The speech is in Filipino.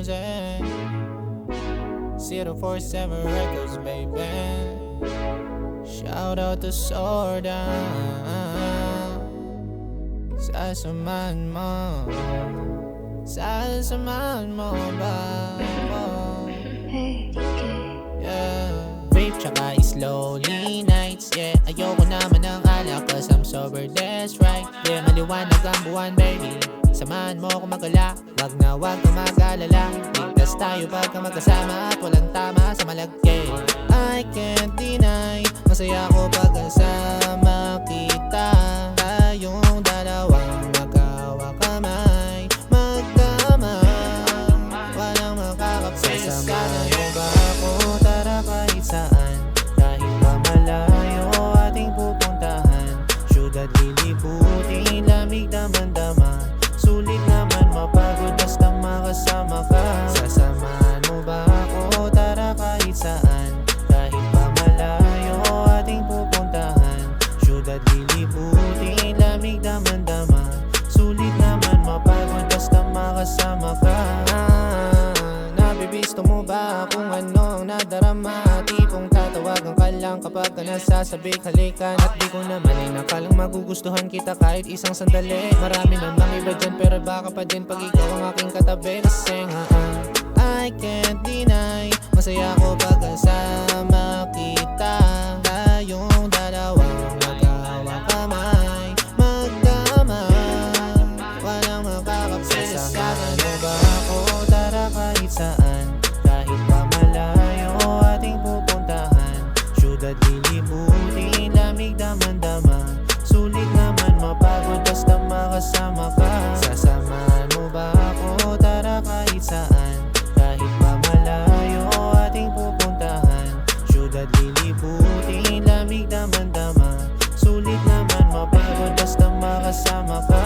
music. 047 Records, baby. Shout out to Sorda. Sasamahan mo, sasamahan mo ba ako? Yeah. Vape tsaka slowly nights, yeah. Ayoko naman ng alak cause I'm sober, that's right. Yeah, maliwanag ang buwan, baby. Samahan mo ako magala, wag na wag ka mag-alala. Ligtas tayo pagka magkasama at walang tama sa malagkit. I can't deny, masaya ako pag kasama kita. Tayong dalawang magkawak kamay, magkamay, walang makakapisa. Sasamahan mo ba ako? Tara kahit saan, kahit pa malayo ating pupuntahan. Syudad lilibutin, lamig damang-dama. Sulit naman mapagod basta makasama ka. Sasamahan mo ba ako? Tara kahit saan, kahit pa malayo ating pupuntahan. Syudad lilibutin, lamig damang-dama. Sulit naman mapagod basta makasama ka. Nabibisto mo ba kung ano ang nadarama? Tipong tatawagan ka lang kapag ka nasasabik halikan. At di ko naman ay nakalang magugustuhan kita kahit isang sandali. Marami namang iba dyan pero baka pa din pag ikaw ang aking katabi. Kasi nga I can't deny, masaya ko pag kasama kita. Tayong dalawang magkawak kamay, magkamay, walang makakapisa. Sasamahan mo ba ako? Tara kahit saan, kahit pa malayo ating pupuntahan. Syudad lilibutin, lamig damang-dama. Sulit naman mapagod basta makasama ka. Sasamahan mo ba ako? Tara kahit saan, kahit pa malayo ating pupuntahan. Syudad lilibutin, lamig damang-dama. Sulit naman mapagod basta makasama ka.